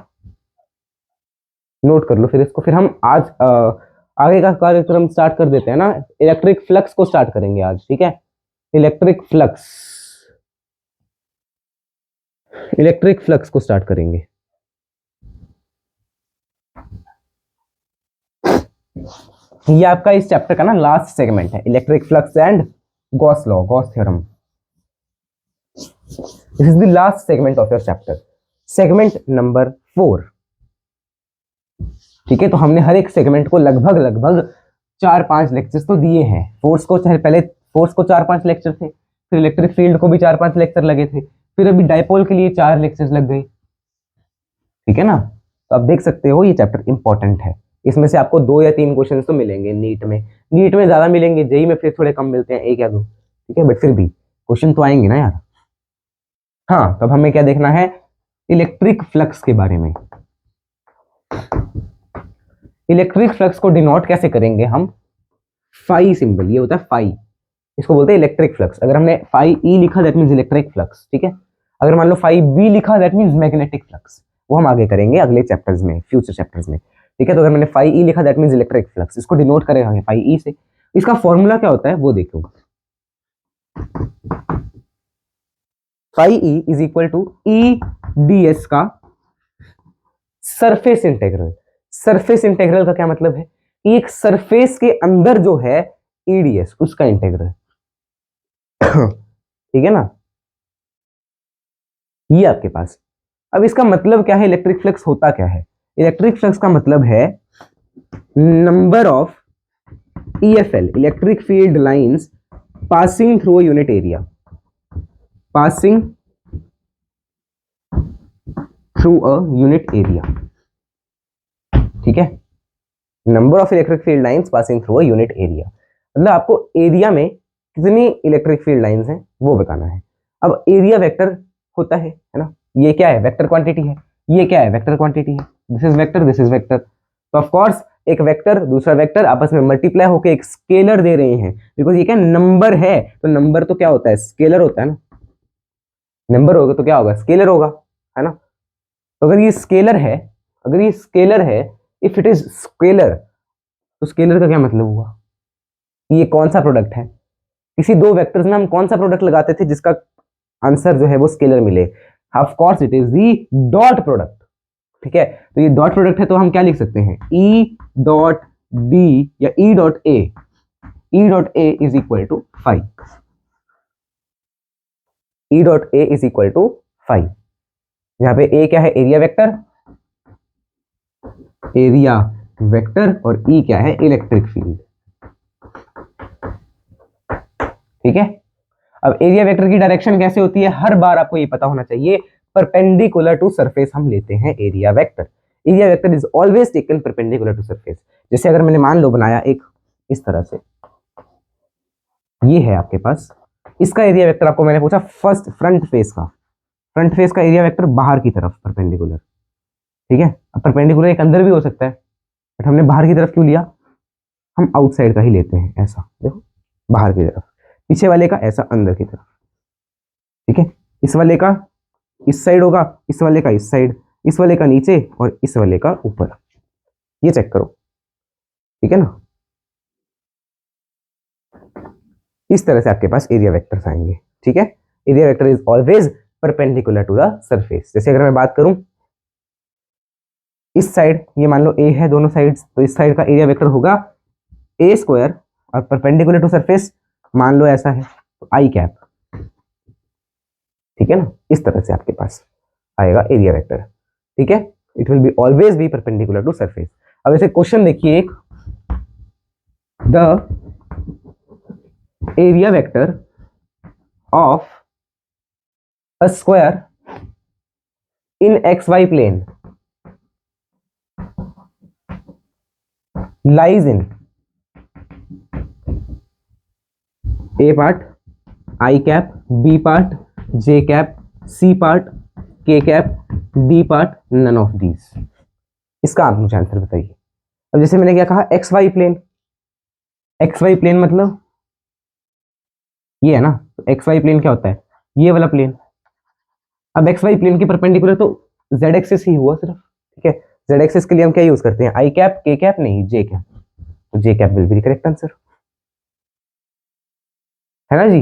Speaker 1: नोट कर लो फिर इसको, फिर हम आज आगे का कार्यक्रम स्टार्ट कर देते हैं ना, इलेक्ट्रिक फ्लक्स को स्टार्ट करेंगे आज, ठीक है। इलेक्ट्रिक फ्लक्स को स्टार्ट करेंगे। ये आपका इस चैप्टर का ना लास्ट सेगमेंट है, electric flux and Gauss law, Gauss theorem. This is the last segment of your chapter, segment number 4, ठीक है। तो हमने हर एक सेगमेंट को लगभग 4-5 लेक्चर्स तो दिए हैं। फोर्स को पहले फोर्स को 4-5 लेक्चर थे, फिर इलेक्ट्रिक फील्ड को भी 4-5 लेक्चर लगे थे, फिर अभी डायपोल के लिए 4 लेक्चर्स लग गए, ठीक है ना। तो आप देख सकते हो ये चैप्टर इंपॉर्टेंट है, इसमें से आपको 2 या 3 क्वेश्चन तो मिलेंगे नीट में ज्यादा मिलेंगे, जेई में फिर थोड़े कम मिलते हैं, 1 या 2, ठीक है, बट फिर भी क्वेश्चन तो आएंगे ना यार। हाँ, तब हमें क्या देखना है, इलेक्ट्रिक फ्लक्स के बारे में। इलेक्ट्रिक फ्लक्स को डिनोट कैसे करेंगे हम, फाई सिंबल, ये होता है फाई, इसको बोलते हैं इलेक्ट्रिक फ्लक्स। अगर हमने फाई ई लिखा दैट मींस इलेक्ट्रिक फ्लक्स, ठीक है। अगर मान लो फाई बी लिखा दैट मींस मैग्नेटिक फ्लक्स, वो हम आगे करेंगे अगले चैप्टर्स में, फ्यूचर चैप्टर्स में, ठीक है। तो अगर मैंने फाई ई लिखा दैट मींस इलेक्ट्रिक फ्लक्स, इसको डिनोट करेंगे फाई ई से। इसका फॉर्मूला क्या होता है वो देखो, phi E is equal to E D S का सरफेस इंटीग्रल। सरफेस इंटीग्रल का क्या मतलब है कि एक सरफेस के अंदर जो है ईडीएस उसका इंटीग्रल ठीक है ना, ये आपके पास। अब इसका मतलब क्या है, इलेक्ट्रिक फ्लक्स होता क्या है? इलेक्ट्रिक फ्लक्स का मतलब है number of EFL, electric field lines passing through a unit area, passing through a unit area, ठीक है। Number of electric field lines passing through a unit area, मतलब आपको एरिया में कितनी इलेक्ट्रिक फील्ड लाइंस हैं वो बताना है। अब एरिया वेक्टर होता है ना, ये क्या है, वेक्टर क्वांटिटी है, ये क्या है, वेक्टर क्वांटिटी है, this is vector, this is vector. तो ऑफ कोर्स एक वेक्टर दूसरा वेक्टर आपस में मल्टीप्लाई होकर एक स्केलर दे रहे हैं, बिकॉज ये क्या नंबर है, तो नंबर तो क्या होता है, स्केलर होता है ना, नंबर होगा तो क्या होगा, स्केलर होगा, है ना। तो अगर ये स्केलर है, अगर ये स्केलर है, इफ इट इज स्केलर, तो स्केलर का क्या मतलब हुआ, ये कौन सा प्रोडक्ट है, किसी दो वेक्टर्स में हम कौन सा प्रोडक्ट लगाते थे जिसका आंसर जो है वो स्केलर मिले, of course it is the dot product, ठीक है। तो ये डॉट प्रोडक्ट है तो हम क्या लिख सकते हैं, ई डॉट बी या E dot A, E dot A is equal to 5, E dot A is equal to 5। यहां पे ए क्या है, एरिया वेक्टर, एरिया वेक्टर, और ई क्या है, इलेक्ट्रिक फील्ड, ठीक है। अब एरिया वेक्टर की डायरेक्शन कैसे होती है, हर बार आपको ये पता होना चाहिए, परपेंडिकुलर टू सरफेस हम लेते हैं area vector. Area vector is always taken perpendicular to surface. जैसे अगर मैंने मान लो बनाया एक इस तरह से, ये है आपके पास, इसका एरिया वेक्टर आपको मैंने पूछा फर्स्ट फ्रंट फेस का, फ्रंट फेस का एरिया वेक्टर बाहर की तरफ परपेंडिकुलर, ठीक है। अब परपेंडिकुलर एक अंदर भी हो सकता है, बट हमने बाहर की तरफ क्यों लिया, हम आउटसाइड का ही लेते हैं, ऐसा देखो, बाहर की तरफ, पीछे वाले का ऐसा अंदर की तरफ, ठीक है। इस वाले का इस साइड होगा, इस वाले का इस साइड, इस वाले का नीचे और इस वाले का ऊपर, ये चेक करो, ठीक है ना। इस तरह से आपके पास एरिया वेक्टर्स आएंगे, ठीक है। Area vector is always perpendicular to the surface. जैसे अगर मैं बात करूं इस साइड, ये मान लो ए है दोनों साइड्स, तो इस साइड का एरिया वेक्टर होगा ए स्क्वायर, और परपेंडिकुलर टू सरफेस मान लो ऐसा है तो आई कैप, ठीक है ना। इस तरह से आपके पास आएगा एरिया वेक्टर, ठीक है। It will be always be perpendicular to surface. अब ऐसे क्वेश्चन देखिए एक, the area vector of a square in X Y plane lies in A part I cap, B part J cap, C part K cap, D part none of these। इसका आप मुझे आंसर बताइए। अब जैसे मैंने क्या कहा, X Y plane, X Y plane मतलब ये है ना, तो एक्स वाई प्लेन क्या होता है, ये वाला प्लेन। अब एक्स वाई प्लेन के परपेंडिकुलर तो जेड एक्सिस ही हुआ सिर्फ, ठीक है। जेड एक्सिस के लिए हम क्या यूज करते हैं, आई कैप, के कैप नहीं, जे कैप, तो J cap will be correct answer, है ना जी,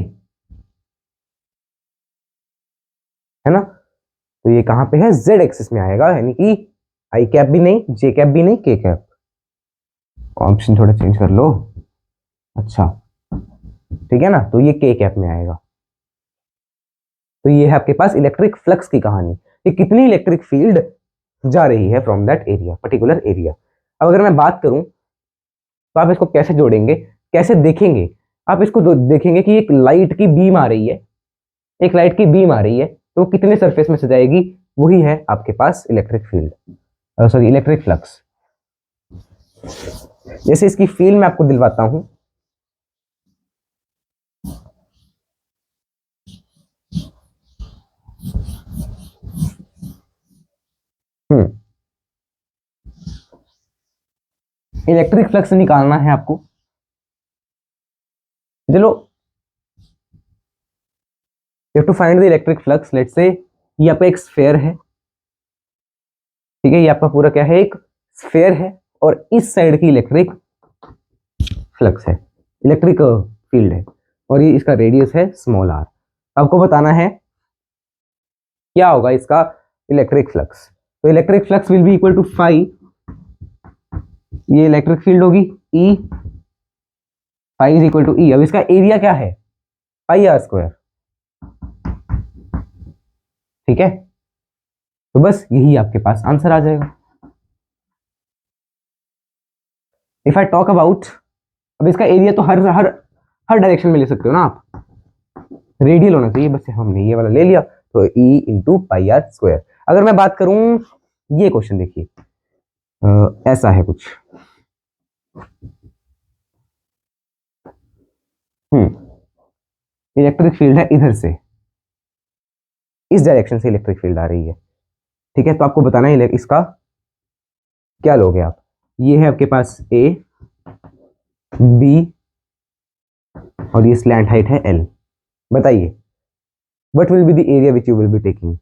Speaker 1: है ना। तो ये कहां पे है, जेड एक्सिस में आएगा, यानी कि आई कैप भी नहीं, जे कैप भी नहीं, के कैप। ऑप्शन थोड़ा चेंज कर लो, अच्छा, ठीक है ना, तो ये के कैप में आएगा। तो ये है आपके पास इलेक्ट्रिक फ्लक्स की कहानी, कि कितनी इलेक्ट्रिक फील्ड जा रही है from that area, particular area. अब अगर मैं बात करूं तो आप इसको कैसे जोड़ेंगे, कैसे देखेंगे, आप इसको देखेंगे कि एक लाइट की बीम आ रही है, एक लाइट की बीम आ रही है, तो कितने सरफेस में से जाएगी, वही है आपके पास electric field, sorry electric flux. जैसे इसकी फील मैं आपको दिलवाता हूं, इलेक्ट्रिक फ्लक्स निकालना है आपको, चलो you have to find the electric flux. Let's say ये आपका एक स्फेयर है, ठीक है, ये आपका पूरा क्या है, एक स्फेयर है, और इस साइड की इलेक्ट्रिक फ्लक्स है, इलेक्ट्रिक फील्ड है, और ये इसका रेडियस है स्मॉल आर। आपको बताना है क्या होगा इसका इलेक्ट्रिक फ्लक्स। तो electric flux will be equal to phi, ये इलेक्ट्रिक फील्ड होगी E, phi is equal to E. अब इसका एरिया क्या है, पाई आर स्क्वायर, ठीक है। तो बस यही आपके पास आंसर आ जाएगा। इफ आई टॉक अबाउट, अब इसका एरिया तो हर हर हर डायरेक्शन में ले सकते हो ना आप, रेडियल होना चाहिए, बस हमने ये वाला ले लिया, तो E into pi R square. अगर मैं बात करूं, ये क्वेश्चन देखिए, ऐसा है कुछ, इलेक्ट्रिक फील्ड है इधर से, इस डायरेक्शन से इलेक्ट्रिक फील्ड आ रही है, ठीक है। तो आपको बताना है इसका क्या लोगे आप। ये है आपके पास ए बी, और ये स्लैंट हाइट है एल। बताइए what will be the area which you will be taking.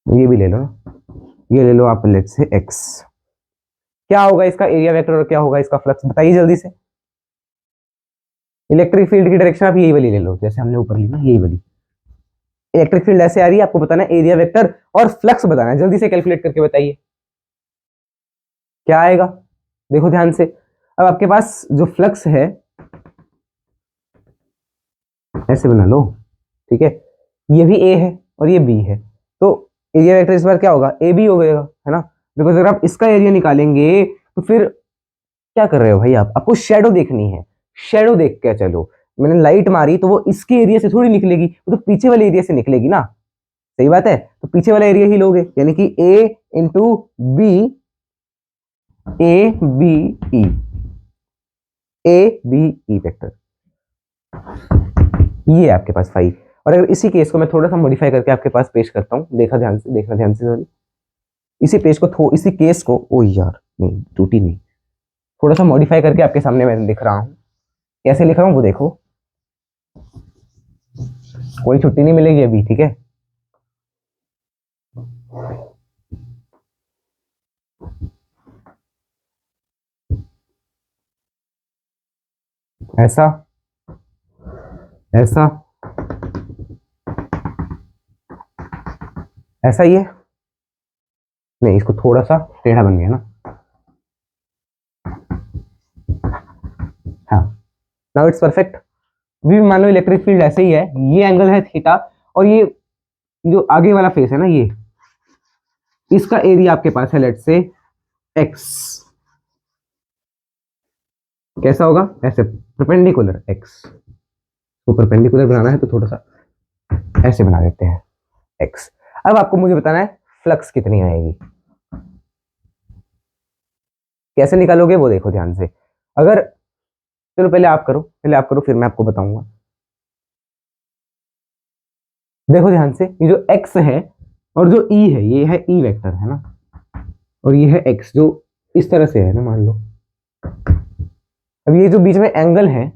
Speaker 1: ये भी ले लो ना, ये ले लो आप, लेट्स से एक्स। क्या होगा इसका एरिया वेक्टर और क्या होगा इसका फ्लक्स, बताइए जल्दी से। इलेक्ट्रिक फील्ड की डायरेक्शन आप यही वाली ले लो, जैसे हमने ऊपर ली ना, यही वाली। इलेक्ट्रिक फील्ड ऐसे आ रही है, आपको बताना है एरिया वेक्टर और फ्लक्स बताना है, जल्दी से कैलकुलेट करके बताइए क्या आएगा। देखो ध्यान से, अब आपके पास जो फ्लक्स है ऐसे बना लो, ठीक है, ये भी ए है और ये बी है, तो एरिया वेक्टर इस बार क्या होगा, ए बी हो गएगा, है ना। बिकॉज अगर आप इसका एरिया निकालेंगे तो फिर क्या कर रहे हो भाई आप, आपको शेडो देखनी है, शेडो देख के चलो। मैंने लाइट मारी तो वो इसके एरिया से थोड़ी निकलेगी, वो तो पीछे वाले एरिया से निकलेगी ना, सही बात है, तो पीछे वाला एरिया ही लोगे, यानी कि A into B, A B E, A B E vector, ये है आपके पास फाइव। और अगर इसी केस को मैं थोड़ा सा मॉडिफाई करके आपके पास पेश करता हूँ, देखना ध्यान से सॉरी, इसी पेज को इसी केस को, ओ यार नहीं टूटी नहीं, थोड़ा सा मॉडिफाई करके आपके सामने मैं लिख रहा हूँ, कैसे लिख रहा हूँ वो देखो, कोई छुट्टी नहीं मिलेगी अभी, ठीक है। ऐसा ऐसा ऐसा ही है, नहीं इसको थोड़ा सा टेढ़ा बन गया ना, हाँ नाउ इट्स परफेक्ट। भी मान लो इलेक्ट्रिक फील्ड ऐसे ही है, ये एंगल है थीटा, और ये जो आगे वाला फेस है ना, ये इसका एरिया आपके पास है लेट्स से एक्स। कैसा होगा, ऐसे परपेंडिकुलर एक्स, तो परपेंडिकुलर बनाना है तो थोड़ा सा ऐसे बना देते हैं एक्स। अब आपको मुझे बताना है फ्लक्स कितनी आएगी, कैसे निकालोगे वो देखो ध्यान से। अगर चलो पहले आप करो फिर मैं आपको बताऊंगा। देखो ध्यान से, ये जो x है और जो e है, ये है e वेक्टर है ना, और ये है x जो इस तरह से है ना, मान लो। अब ये जो बीच में एंगल है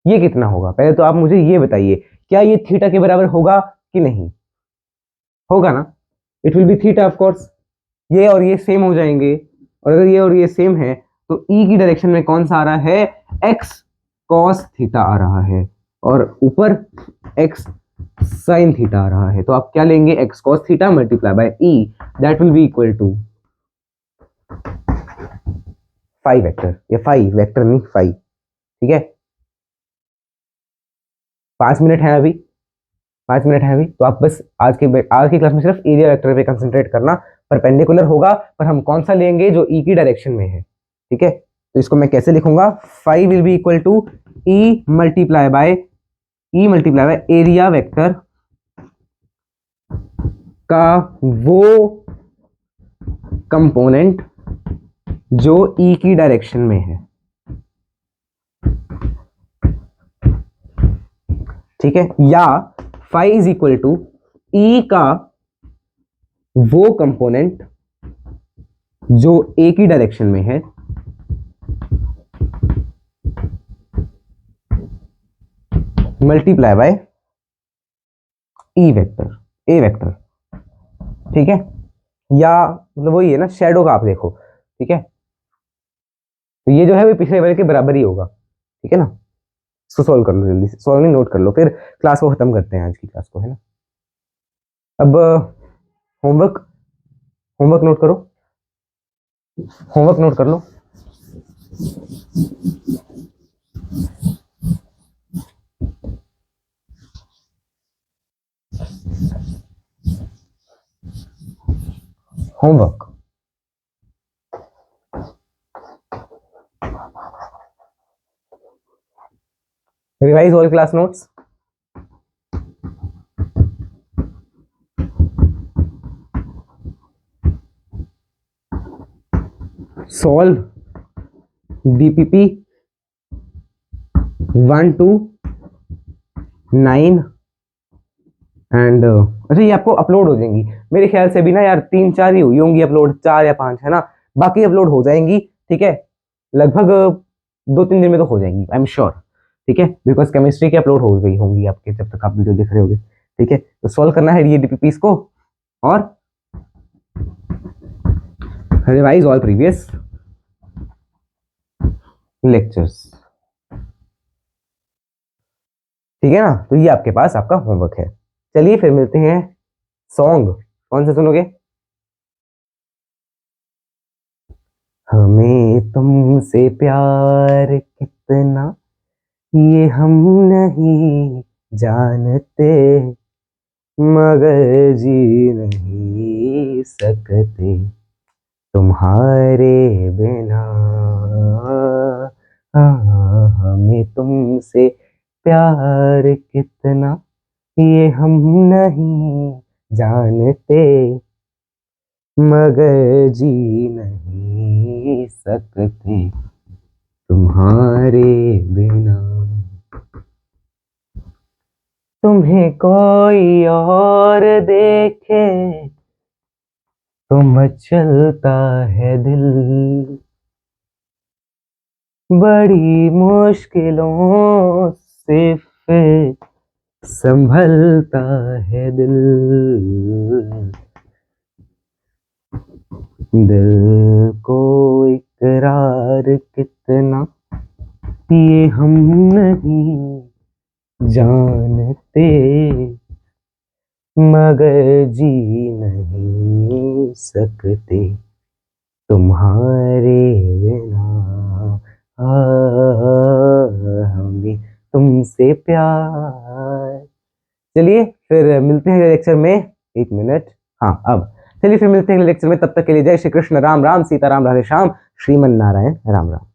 Speaker 1: ये कितना होगा, पहले तो आप मुझे ये बताइए, क्या ये थीटा के बराबर होगा कि नहीं होगा ना, it will B theta of course. ये और ये सेम हो जाएंगे, और अगर ये और ये सेम है तो e की डायरेक्शन में कौन सा आ रहा है, x cos थीटा आ रहा है, और ऊपर x sin थीटा आ रहा है। तो आप क्या लेंगे, x cos theta multiply by e, that will be equal to five vector, या फाइव वेक्टर नहीं फाइव, ठीक है। 5 मिनट है अभी, 5 मिनट है अभी, तो आप बस आज की क्लास में सिर्फ एरिया वेक्टर पे कंसंट्रेट करना। परपेंडिकुलर होगा, पर हम कौन सा लेंगे, जो ई की डायरेक्शन में है, ठीक है। तो इसको मैं कैसे लिखूंगा, five will be equal to E multiply by area vector का वो कंपोनेंट जो ई की डायरेक्शन में है, ठीक है, या फाइव इज इक्वल टू ई का वो कंपोनेंट जो ए की डायरेक्शन में है, multiply by E vector, A vector, ठीक है, या मतलब वही है ना, शेडो का आप देखो, ठीक है, तो ये जो है वो पिछले वाले के बराबर ही होगा, ठीक है ना। इसको सॉल्व कर लो जल्दी से, सॉल्व नोट कर लो, फिर क्लास को खत्म करते हैं आज की क्लास को, है ना। अब होमवर्क, होमवर्क नोट करो, होमवर्क नोट कर लो। Homework, revise all class notes, solve DPP 1 to 9 and अच्छा ये आपको अपलोड हो जाएंगी मेरे ख्याल से भी ना यार, 3-4 ही हुई होंगी अपलोड, 4 या 5 है ना, बाकी अपलोड हो जाएंगी, ठीक है, लगभग 2-3 दिन में तो हो जाएंगी, आई एम श्योर, ठीक है, बिकॉज केमिस्ट्री की अपलोड हो गई होंगी आपके जब तक आप वीडियो देख रहे होगे, ठीक है। तो सॉल्व करना है ये डीपीपीस को और रिवाइज ऑल प्रीवियस लेक्चर्स, ठीक है ना। तो ये आपके पास आपका होमवर्क है। चलिए फिर मिलते हैं। सॉन्ग कौन सा सुनोगे? हमें तुमसे प्यार कितना ये हम नहीं जानते, मगर जी नहीं सकते तुम्हारे बिना। हमें तुमसे प्यार कितना ये हम नहीं जानते, मगर जी नहीं सकते तुम्हारे बिना। तुम्हें कोई और देखे तो मचलता है दिल, बड़ी मुश्किलों से फिर संभलता है दिल। दिल को इकरार कितना ये हम नहीं जानते, मगर जी नहीं सकते तुम्हारे बिना। हमें तुमसे प्यार। चलिए फिर मिलते हैं लेक्चर में, 1 मिनट, हाँ अब चलिए फिर मिलते हैं लेक्चर में, तब तक के लिए जय श्री कृष्ण, राम राम, सीताराम, राधे श्याम, श्रीमन नारायण, राम राम।